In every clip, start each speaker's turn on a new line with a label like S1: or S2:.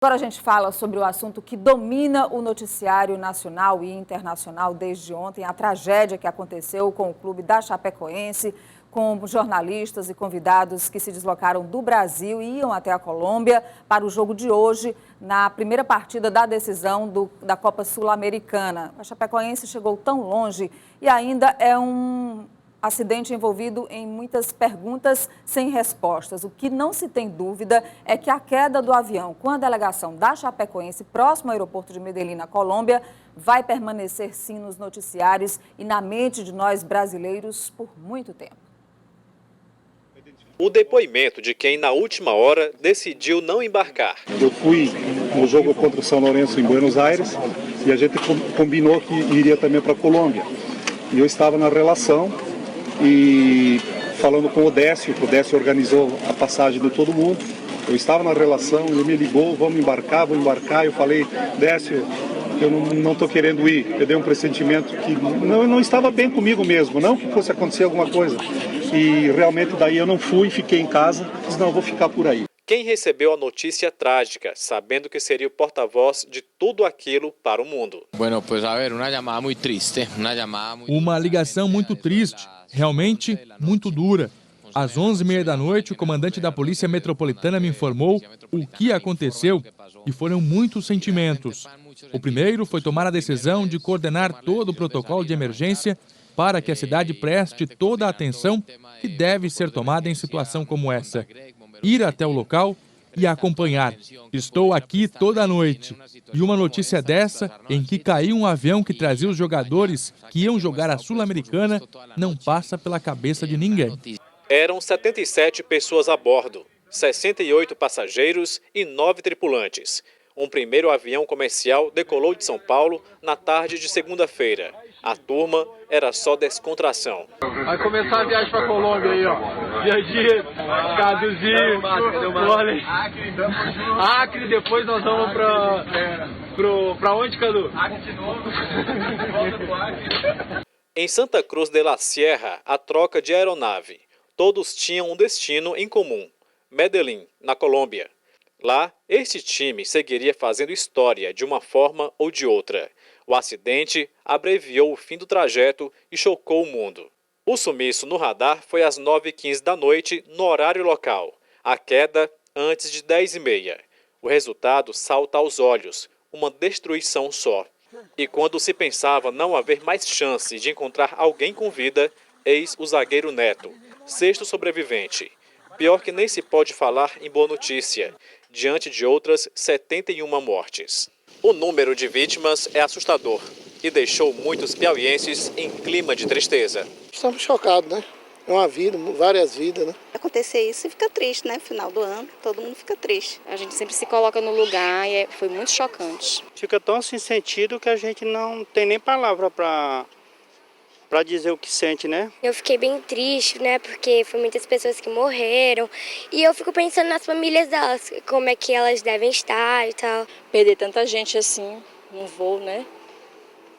S1: Agora a gente fala sobre o assunto que domina o noticiário nacional e internacional desde ontem, a tragédia que aconteceu com o clube da Chapecoense, com jornalistas e convidados que se deslocaram do Brasil e iam até a Colômbia para o jogo de hoje, na primeira partida da decisão da Copa Sul-Americana. A Chapecoense chegou tão longe e ainda é um acidente envolvido em muitas perguntas sem respostas. O que não se tem dúvida é que a queda do avião com a delegação da Chapecoense próximo ao aeroporto de Medellín, na Colômbia, vai permanecer sim nos noticiários e na mente de nós brasileiros por muito tempo.
S2: O depoimento de quem na última hora decidiu não embarcar.
S3: Eu fui no jogo contra o São Lourenço em Buenos Aires e a gente combinou que iria também para a Colômbia. E eu estava na relação e falando com o Décio, que o Décio organizou a passagem de todo mundo. Eu estava na relação, ele me ligou, vamos embarcar, vou embarcar. Eu falei, Décio, eu não estou querendo ir. Eu dei um pressentimento que não estava bem comigo mesmo, não que fosse acontecer alguma coisa. E realmente daí eu não fui, fiquei em casa, disse, não, eu vou ficar por aí.
S2: Quem recebeu a notícia trágica, sabendo que seria o porta-voz de tudo aquilo para o mundo?
S4: Uma ligação muito triste, realmente muito dura. Às 11h30 da noite, o comandante da Polícia Metropolitana me informou o que aconteceu e foram muitos sentimentos. O primeiro foi tomar a decisão de coordenar todo o protocolo de emergência para que a cidade preste toda a atenção que deve ser tomada em situação como essa. Ir até o local e acompanhar. Estou aqui toda a noite. E uma notícia dessa, em que caiu um avião que trazia os jogadores que iam jogar a Sul-Americana, não passa pela cabeça de ninguém.
S2: Eram 77 pessoas a bordo, 68 passageiros e 9 tripulantes. Um primeiro avião comercial decolou de São Paulo na tarde de segunda-feira. A turma era só descontração.
S5: Vai começar a viagem para Colômbia aí, ó. Viadinho, Caduzinho, Acre, depois nós vamos pra onde, Cadu? Acre de novo.
S2: Em Santa Cruz de la Sierra, a troca de aeronave. Todos tinham um destino em comum, Medellín, na Colômbia. Lá, este time seguiria fazendo história de uma forma ou de outra. O acidente abreviou o fim do trajeto e chocou o mundo. O sumiço no radar foi às 9h15 da noite, no horário local. A queda antes de 10h30. O resultado salta aos olhos, uma destruição só. E quando se pensava não haver mais chance de encontrar alguém com vida, eis o zagueiro Neto, sexto sobrevivente. Pior que nem se pode falar em boa notícia, diante de outras 71 mortes. O número de vítimas é assustador e deixou muitos piauienses em clima de tristeza.
S6: Estamos chocados, né? É uma vida, várias vidas, né?
S7: Acontecer isso e fica triste, né? Final do ano, todo mundo fica triste.
S8: A gente sempre se coloca no lugar e foi muito chocante.
S9: Fica tão sem sentido que a gente não tem nem palavra para dizer o que sente, né?
S10: Eu fiquei bem triste, né? Porque foi muitas pessoas que morreram. E eu fico pensando nas famílias delas, como é que elas devem estar e tal.
S8: Perder tanta gente assim, num voo, né?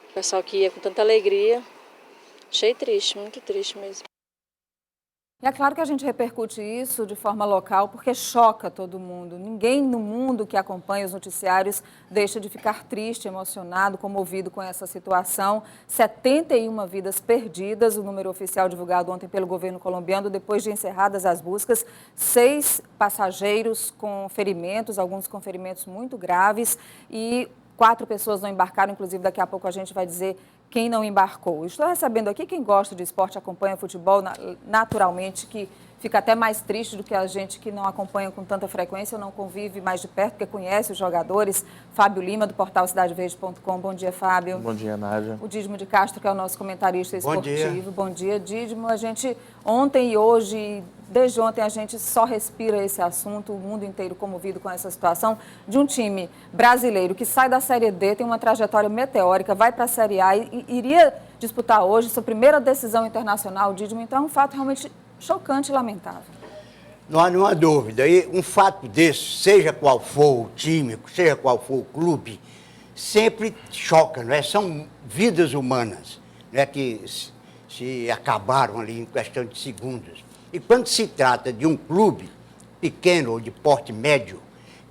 S8: O pessoal que ia com tanta alegria. Achei triste, muito triste mesmo.
S1: E é claro que a gente repercute isso de forma local porque choca todo mundo. Ninguém no mundo que acompanha os noticiários deixa de ficar triste, emocionado, comovido com essa situação. 71 vidas perdidas, o número oficial divulgado ontem pelo governo colombiano, depois de encerradas as buscas. 6 passageiros com ferimentos, alguns com ferimentos muito graves e 4 pessoas não embarcaram, inclusive daqui a pouco a gente vai dizer quem não embarcou. Estou recebendo aqui quem gosta de esporte, acompanha futebol, naturalmente, que fica até mais triste do que a gente que não acompanha com tanta frequência, ou não convive mais de perto, porque conhece os jogadores. Fábio Lima, do portal cidadeverde.com. Bom dia, Fábio.
S11: Bom dia, Nádia.
S1: O Dídimo de Castro, que é o nosso comentarista esportivo. Bom dia, Dídimo. A gente, ontem e hoje, desde ontem, a gente só respira esse assunto, o mundo inteiro comovido com essa situação de um time brasileiro que sai da Série D, tem uma trajetória meteórica, vai para a Série A e iria disputar hoje sua primeira decisão internacional, Dídimo. Então é um fato realmente chocante e lamentável.
S12: Não há nenhuma dúvida. E um fato desse, seja qual for o time, seja qual for o clube, sempre choca, não é? São vidas humanas, não é, que se acabaram ali em questão de segundos. E quando se trata de um clube pequeno ou de porte médio,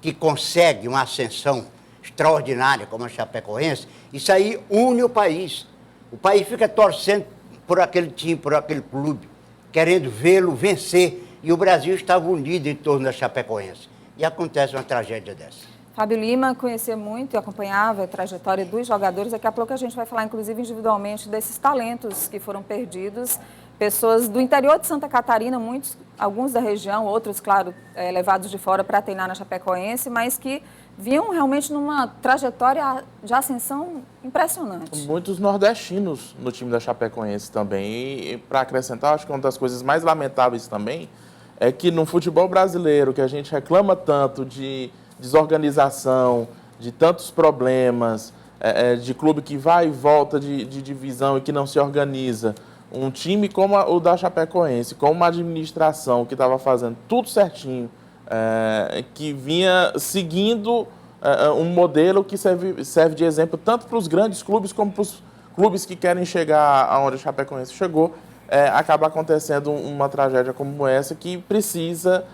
S12: que consegue uma ascensão extraordinária como a Chapecoense, isso aí une o país. O país fica torcendo por aquele time, por aquele clube, querendo vê-lo vencer. E o Brasil estava unido em torno da Chapecoense. E acontece uma tragédia dessa.
S1: Fábio Lima conhecia muito e acompanhava a trajetória dos jogadores. Daqui a pouco a gente vai falar, inclusive, individualmente, desses talentos que foram perdidos. Pessoas do interior de Santa Catarina, muitos, alguns da região, outros, claro, levados de fora para treinar na Chapecoense, mas que vinham realmente numa trajetória de ascensão impressionante.
S11: Muitos nordestinos no time da Chapecoense também. E para acrescentar, acho que uma das coisas mais lamentáveis também é que no futebol brasileiro, que a gente reclama tanto de desorganização, de tantos problemas, de clube que vai e volta de divisão e que não se organiza, um time como o da Chapecoense, com uma administração que estava fazendo tudo certinho, que vinha seguindo um modelo que serve de exemplo tanto para os grandes clubes como para os clubes que querem chegar aonde a Chapecoense chegou, acaba acontecendo uma tragédia como essa que precisa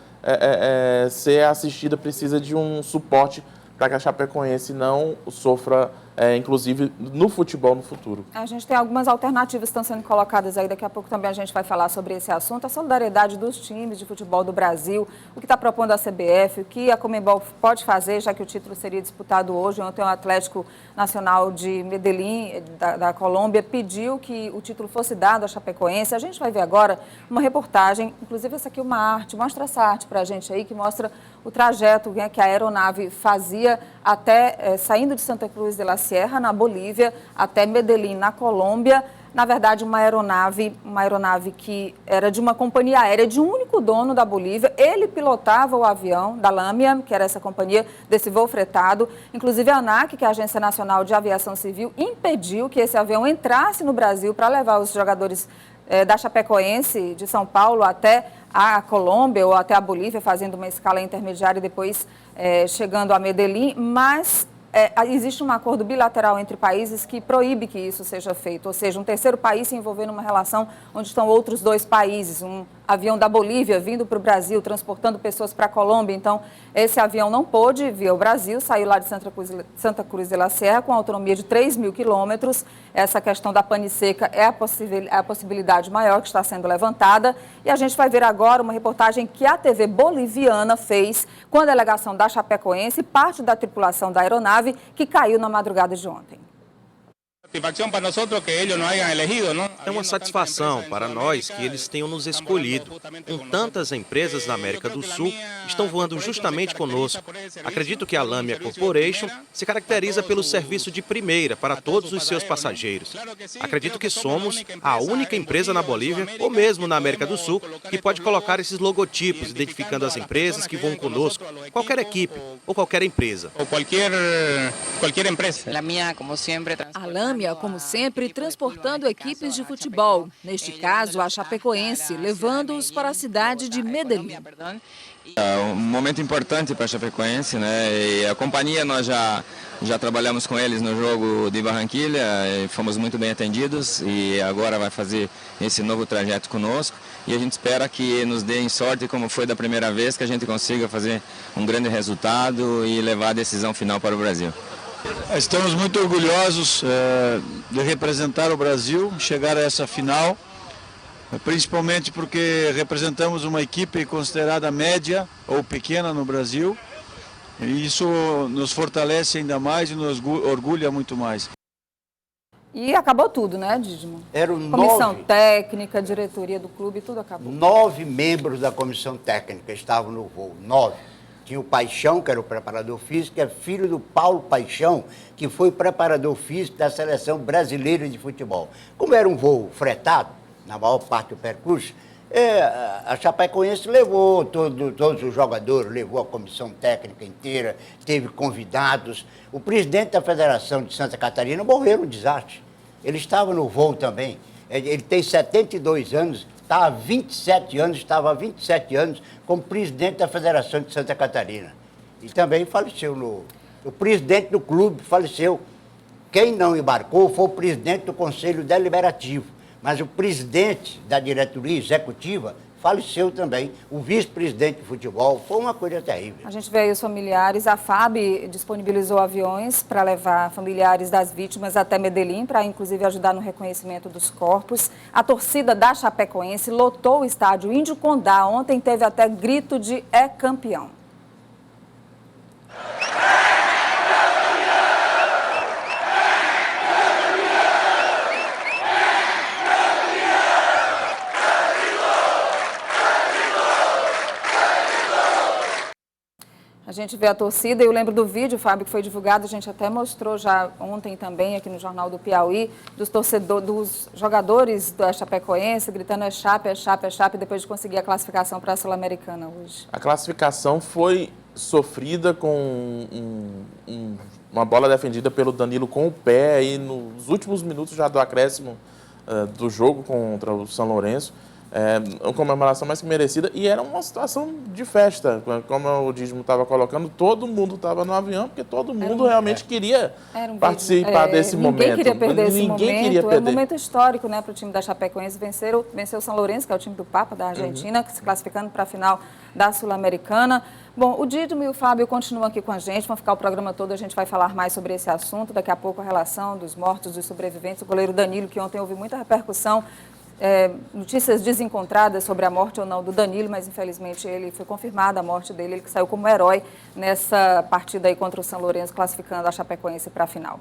S11: ser assistida, precisa de um suporte para que a Chapecoense não sofra, inclusive, no futebol no futuro.
S1: A gente tem algumas alternativas que estão sendo colocadas aí, daqui a pouco também a gente vai falar sobre esse assunto, a solidariedade dos times de futebol do Brasil, o que está propondo a CBF, o que a Conmebol pode fazer, já que o título seria disputado hoje. Ontem o Atlético Nacional de Medellín, da Colômbia, pediu que o título fosse dado à Chapecoense. A gente vai ver agora uma reportagem, inclusive essa aqui é uma arte, mostra essa arte para a gente aí, que mostra o trajeto que a aeronave fazia até, saindo de Santa Cruz de la Sierra, na Bolívia, até Medellín, na Colômbia. Na verdade, uma aeronave que era de uma companhia aérea de um único dono da Bolívia. Ele pilotava o avião da Lamia, que era essa companhia desse voo fretado. Inclusive, a ANAC, que é a Agência Nacional de Aviação Civil, impediu que esse avião entrasse no Brasil para levar os jogadores da Chapecoense, de São Paulo, até a Colômbia ou até a Bolívia, fazendo uma escala intermediária e depois chegando a Medellín, mas existe um acordo bilateral entre países que proíbe que isso seja feito, ou seja, um terceiro país se envolver numa relação onde estão outros dois países, um avião da Bolívia vindo para o Brasil, transportando pessoas para a Colômbia. Então, esse avião não pôde vir ao Brasil, saiu lá de Santa Cruz de la Sierra com autonomia de 3.000 quilômetros. Essa questão da pane seca é a possibilidade maior que está sendo levantada. E a gente vai ver agora uma reportagem que a TV boliviana fez com a delegação da Chapecoense e parte da tripulação da aeronave que caiu na madrugada de ontem.
S13: É uma satisfação para nós que eles tenham nos escolhido. Com tantas empresas na América do Sul, estão voando justamente conosco. Acredito que a Lamia Corporation se caracteriza pelo serviço de primeira para todos os seus passageiros. Acredito que somos a única empresa na Bolívia, ou mesmo na América do Sul, que pode colocar esses logotipos, identificando as empresas que voam conosco, qualquer equipe ou qualquer empresa.
S14: A Lamia, como sempre, transportando equipes de futebol, neste caso a Chapecoense, levando-os para a cidade de Medellín.
S15: É um momento importante para a Chapecoense, né? E a companhia, nós já trabalhamos com eles no jogo de Barranquilla, fomos muito bem atendidos e agora vai fazer esse novo trajeto conosco. E a gente espera que nos deem sorte, como foi da primeira vez, que a gente consiga fazer um grande resultado e levar a decisão final para o Brasil.
S16: Estamos muito orgulhosos de representar o Brasil, chegar a essa final, principalmente porque representamos uma equipe considerada média ou pequena no Brasil, e isso nos fortalece ainda mais e nos orgulha muito mais.
S1: E acabou tudo, né, Dídimo?
S12: Eram
S1: comissão técnica, diretoria do clube, tudo acabou.
S12: 9 membros da comissão técnica estavam no voo, 9. Tinha o Paixão, que era o preparador físico, que é filho do Paulo Paixão, que foi preparador físico da Seleção Brasileira de Futebol. Como era um voo fretado, na maior parte do percurso, a Chapecoense levou todos os jogadores, levou a comissão técnica inteira, teve convidados. O presidente da Federação de Santa Catarina morreu no desastre. Ele estava no voo também. Ele tem 72 anos, estava há 27 anos como presidente da Federação de Santa Catarina. E também faleceu. O presidente do clube faleceu. Quem não embarcou foi o presidente do Conselho Deliberativo. Mas o presidente da diretoria executiva faleceu também, o vice-presidente de futebol, foi uma coisa terrível.
S1: A gente vê aí os familiares, a FAB disponibilizou aviões para levar familiares das vítimas até Medellín, para inclusive ajudar no reconhecimento dos corpos. A torcida da Chapecoense lotou o estádio Índio Condá, ontem teve até grito de "é campeão". A gente vê a torcida e eu lembro do vídeo, Fábio, que foi divulgado, a gente até mostrou já ontem também aqui no Jornal do Piauí, dos torcedores, dos jogadores da Chapecoense gritando "é Chape, é Chape, é Chape", depois de conseguir a classificação para a Sul-Americana hoje.
S11: A classificação foi sofrida com uma bola defendida pelo Danilo com o pé aí nos últimos minutos já do acréscimo do jogo contra o São Lourenço. Uma comemoração mais que merecida e era uma situação de festa, como o Dízimo estava colocando, todo mundo estava no avião porque todo mundo realmente queria participar desse momento.
S1: Ninguém queria perder esse momento,
S11: queria perder.
S1: É um momento histórico, né, para o time da Chapecoense venceu o São Lourenço, que é o time do Papa da Argentina, se classificando para a final da Sul-Americana. Bom, o Dízimo e o Fábio continuam aqui com a gente, vão ficar o programa todo, a gente vai falar mais sobre esse assunto, daqui a pouco a relação dos mortos, dos sobreviventes, o goleiro Danilo, que ontem houve muita repercussão, notícias desencontradas sobre a morte ou não do Danilo, mas infelizmente ele foi confirmada a morte dele, ele que saiu como herói nessa partida aí contra o São Lourenço, classificando a Chapecoense para a final.